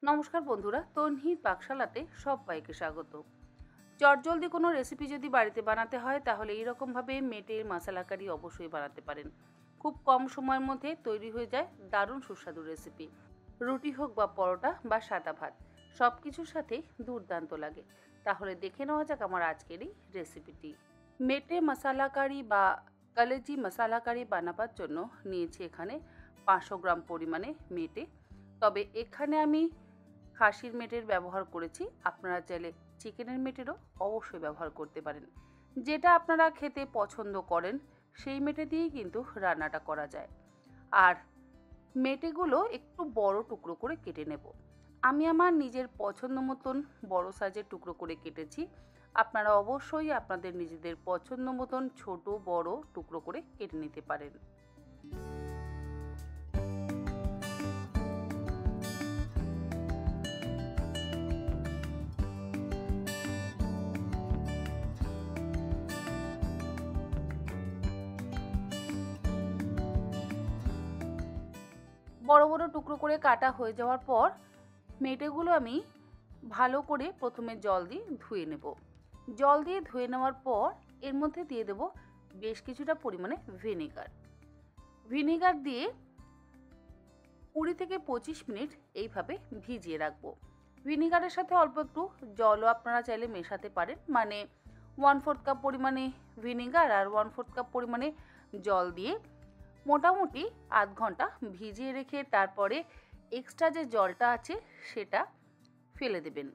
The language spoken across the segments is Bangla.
নমস্কার বন্ধুরা, তন্হির পাকশালাতে সবাইকে স্বাগত। চটজলদি কোনো রেসিপি যদি বাড়িতে বানাতে হয় তাহলে এইরকমভাবে মেটের মশলা কারি অবশ্যই বানাতে পারেন। খুব কম সময়ের মধ্যে তৈরি হয়ে যায় দারুণ সুস্বাদু রেসিপি। রুটি হোক বা পরোটা বা সাদা ভাত, সব কিছুর সাথেই দুর্দান্ত লাগে। তাহলে দেখে নেওয়া যাক আমার আজকের এই রেসিপিটি। মেটে মশলা কারি বা কলেজি মশলা কারি বানাবার জন্য নিয়েছি এখানে 500 গ্রাম পরিমাণে মেটে। তবে এখানে আমি খাসির মেটের ব্যবহার করেছি, আপনারা চাইলে চিকেনের মেটেরও অবশ্যই ব্যবহার করতে পারেন। যেটা আপনারা খেতে পছন্দ করেন সেই মেটে দিয়েই কিন্তু রান্নাটা করা যায়। আর মেটেগুলো একটু বড় টুকরো করে কেটে নেব। আমি আমার নিজের পছন্দ মতন বড় সাইজের টুকরো করে কেটেছি। আপনারা অবশ্যই আপনাদের নিজেদের পছন্দ মতন ছোট বড় টুকরো করে কেটে নিতে পারেন। বড় বড় টুকরো করে কাটা হয়ে যাওয়ার পর মেটেগুলো আমি ভালো করে প্রথমে জল দিয়ে ধুয়ে নেব। জল দিয়ে ধুয়ে নেওয়ার পর এর মধ্যে দিয়ে দেব বেশ কিছুটা পরিমাণে ভিনেগার। ভিনেগার দিয়ে 20 থেকে 25 মিনিট এইভাবে ভিজিয়ে রাখবো। ভিনেগারের সাথে অল্প একটু জলও আপনারা চাইলে মেশাতে পারেন, মানে 1/4 কাপ পরিমাণে ভিনেগার আর 1/4 কাপ পরিমাণে জল দিয়ে মোটামুটি আধ ঘন্টা ভিজিয়ে রেখে তারপরে এক্সট্রা যে জলটা আছে সেটা ফেলে দেবেন।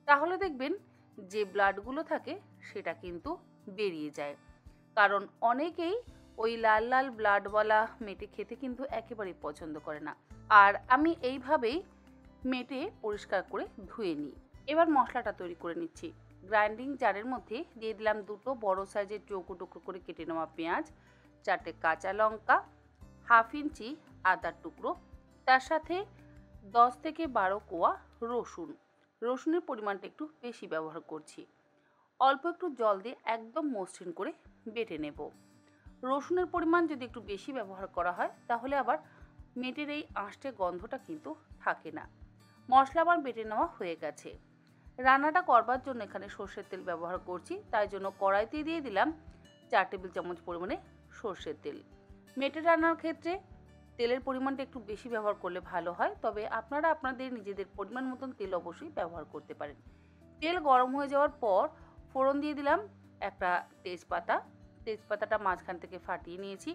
তাহলে দেখবেন যে ব্লাডগুলো থাকে সেটা কিন্তু বেরিয়ে যায়। কারণ অনেকেই ওই লাল লাল ব্লাডওয়ালা মেটে খেতে কিন্তু একেবারেই পছন্দ করে না। আর আমি এইভাবেই মেটে পরিষ্কার করে ধুয়ে নিই। এবার মশলাটা তৈরি করে নিচ্ছি। গ্রাইন্ডিং জারের মধ্যে দিয়ে দিলাম 2টো বড় সাইজের চৌকো টুকরো করে কেটে নেওয়া পেঁয়াজ, 4টে কাঁচা লঙ্কা, হাফ ইঞ্চি আদার টুকরো, তার সাথে 10 থেকে 12 কোয়া রসুন। রসুনের পরিমাণটা একটু বেশি ব্যবহার করছি। অল্প একটু জল দিয়ে একদম মসৃণ করে বেটে নেব। রসুনের পরিমাণ যদি একটু বেশি ব্যবহার করা হয় তাহলে আবার মেটের এই আঁশটে গন্ধটা কিন্তু থাকে না। মশলা আবার বেটে নেওয়া হয়ে গেছে। রান্নাটা করবার জন্য এখানে সর্ষের তেল ব্যবহার করছি, তাই জন্য কড়াইতে দিয়ে দিলাম 4 টেবিল চামচ পরিমাণে সর্ষের তেল। মেটে রান্নার ক্ষেত্রে তেলের পরিমাণটা একটু বেশি ব্যবহার করলে ভালো হয়, তবে আপনারা আপনাদের নিজেদের পরিমাণ মতন তেল অবশ্যই ব্যবহার করতে পারেন। তেল গরম হয়ে যাওয়ার পর ফোড়ন দিয়ে দিলাম একটা তেজপাতা। তেজপাতাটা মাঝখান থেকে ফাটিয়ে নিয়েছি।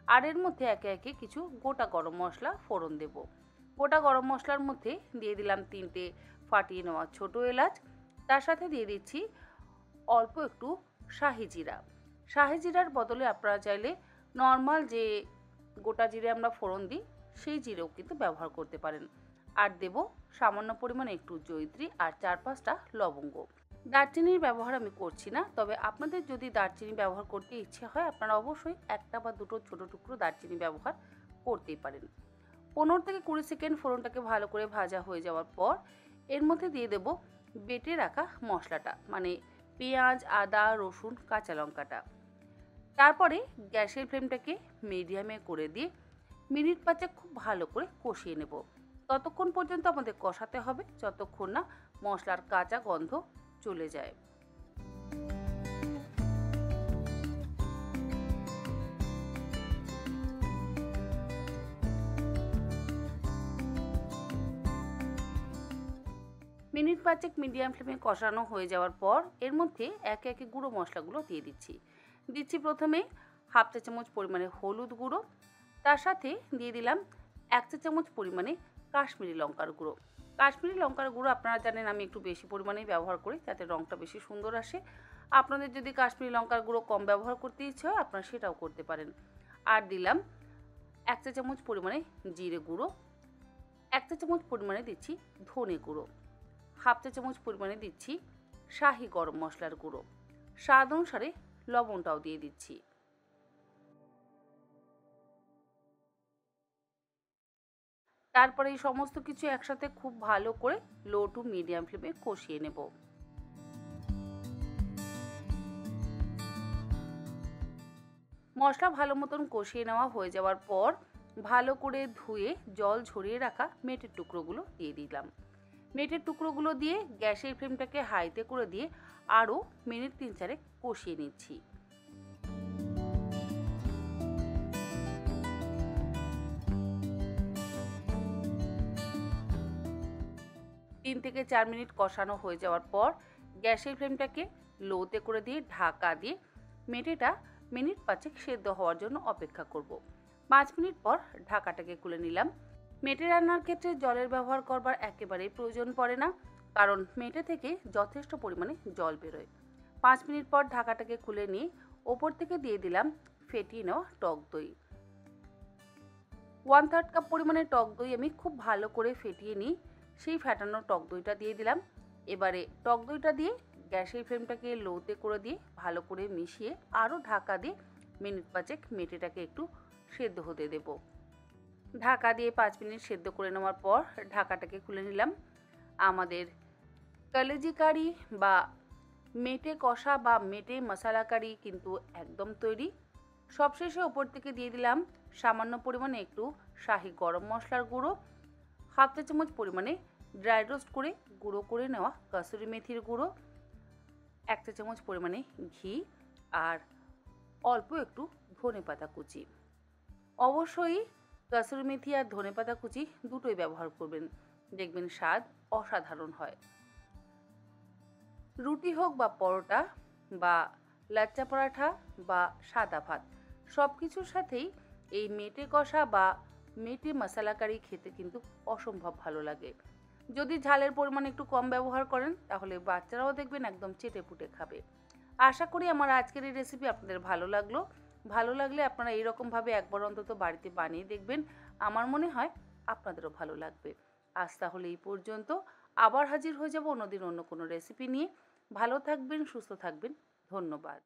আর এর মধ্যে একে একে কিছু গোটা গরম মশলা ফোড়ন দেব। গোটা গরম মশলার মধ্যে দিয়ে দিলাম 3টে ফাটিয়ে নেওয়া ছোটো এলাচ। তার সাথে দিয়ে দিচ্ছি অল্প একটু শাহি জিরা। শাহি জিরার বদলে আপনারা চাইলে নর্মাল যে গোটা জিরে আমরা ফোড়ন দিই সেই জিরেও কিন্তু ব্যবহার করতে পারেন। আর দেব সামান্য পরিমাণে একটু জয়িত্রী আর 4-5টা লবঙ্গ। দারচিনির ব্যবহার আমি করছি না, তবে আপনাদের যদি দারচিনি ব্যবহার করতে ইচ্ছে হয় আপনারা অবশ্যই 1টা বা 2টো ছোটো টুকরো দারচিনি ব্যবহার করতেই পারেন। 15 থেকে 20 সেকেন্ড ফোড়নটাকে ভালো করে ভাজা হয়ে যাওয়ার পর এর মধ্যে দিয়ে দেব বেটে রাখা মশলাটা, মানে পেঁয়াজ, আদা, রসুন, কাঁচা লঙ্কাটা। তারপরে গ্যাসের ফ্লেমটাকে মিডিয়ামে করে দিয়ে মিনিট 5 খুব ভালো করে কষিয়ে নেব। ততক্ষণ পর্যন্ত আমাদের কষাতে হবে যতক্ষণ না মশলার কাঁচা গন্ধ চলে যায়। মিনিট 5 মিডিয়াম ফ্লেমে কষানো হয়ে যাওয়ার পর এর মধ্যে একে একে গুঁড়ো মশলাগুলো দিয়ে দিচ্ছি প্রথমে হাফ চা চামচ পরিমাণে হলুদ গুঁড়ো, তার সাথে দিয়ে দিলাম 1 চা চামচ পরিমাণে কাশ্মীরি লঙ্কার গুঁড়ো। কাশ্মীরি লঙ্কার গুঁড়ো আপনারা জানেন আমি একটু বেশি পরিমাণেই ব্যবহার করি, যাতে রঙটা বেশি সুন্দর আসে। আপনাদের যদি কাশ্মীরি লঙ্কার গুঁড়ো কম ব্যবহার করতে ইচ্ছে হয় আপনারা সেটাও করতে পারেন। আর দিলাম 1 চা চামচ পরিমাণে জিরে গুঁড়ো, 1 চা চামচ পরিমাণে দিচ্ছি ধনে গুঁড়ো, হাফ চা চামচ পরিমাণে দিচ্ছি শাহি গরম মশলার গুঁড়ো, স্বাদ অনুসারে লবণটাও দিয়ে দিচ্ছি। তারপরে এই সমস্ত কিছু একসাথে খুব ভালো করে লো টু মিডিয়াম ফ্লেমে কষিয়ে নেব। মশলা ভালো মতন কষিয়ে নেওয়া হয়ে যাওয়ার পর ভালো করে ধুয়ে জল ঝরিয়ে রাখা মেটের টুকরোগুলো দিয়ে দিলাম। মেটের টুকরোগুলো দিয়ে গ্যাসের ফ্লেমটাকে হাইতে করে দিয়ে আরও মিনিট 3-4 কষিয়ে নিচ্ছি। 3-4 মিনিট কষানো হয়ে যাওয়ার পর গ্যাসের ফ্লেমটাকে লোতে করে দিয়ে ঢাকা দিয়ে মেটেটা মিনিট 5 সেদ্ধ হওয়ার জন্য অপেক্ষা করব। 5 মিনিট পর ঢাকাটাকে খুলে নিলাম। মেটে রান্নার ক্ষেত্রে জলের ব্যবহার করবার একেবারেই প্রয়োজন পড়ে না, কারণ মেটে থেকে যথেষ্ট পরিমাণে জল বেরোয়। 5 মিনিট পর ঢাকাটাকে খুলে নিয়ে ওপর থেকে দিয়ে দিলাম ফেটিয়ে নেওয়া টক দই। 1/3 কাপ পরিমাণে টক দই আমি খুব ভালো করে ফেটিয়ে নিই, সেই ফেটানো টক দইটা দিয়ে দিলাম। এবারে টক দইটা দিয়ে গ্যাসের ফ্লেমটাকে লোতে করে দিয়ে ভালো করে মিশিয়ে আরও ঢাকা দিয়ে মিনিট 5 মেটেটাকে একটু সেদ্ধ হতে দেব। ঢাকা দিয়ে 5 মিনিট সেদ্ধ করে নেওয়ার পর ঢাকাটাকে খুলে নিলাম। আমাদের কলেজি কারি বা মেটে কষা বা মেটে মশলা কারি কিন্তু একদম তৈরি। সবশেষে ওপর থেকে দিয়ে দিলাম সামান্য পরিমাণে একটু শাহি গরম মশলার গুঁড়ো, 1/2 চা চামচ পরিমাণে ড্রাই রোস্ট করে গুঁড়ো করে নেওয়া কসুরি মেথির গুঁড়ো, 1 চা চামচ পরিমাণে ঘি আর অল্প একটু ধনেপাতা কুচি। অবশ্যই কসুরি মেথি আর ধনেপাতা কুচি দুটোই ব্যবহার করবেন, দেখবেন স্বাদ অসাধারণ হয়। রুটি হোক বা পরোটা বা লাচ্চা পরাঠা বা সাদা ভাত, সব কিছুর সাথেই এই মেটে কষা বা মেটে মশলা কারি খেতে কিন্তু অসম্ভব ভালো লাগে। যদি ঝালের পরিমাণ একটু কম ব্যবহার করেন তাহলে বাচ্চারাও দেখবেন একদম চেটেপুটে খাবে। আশা করি আমার আজকের এই রেসিপি আপনাদের ভালো লাগলো। ভালো লাগলে আপনারা এইরকমভাবে একবার অন্তত বাড়িতে বানিয়ে দেখবেন, আমার মনে হয় আপনাদেরও ভালো লাগবে। আজ তাহলে এই পর্যন্ত, আবার হাজির হয়ে যাব অন্যদিন অন্য কোনো রেসিপি নিয়ে। ভালো থাকবেন, সুস্থ থাকবেন, ধন্যবাদ।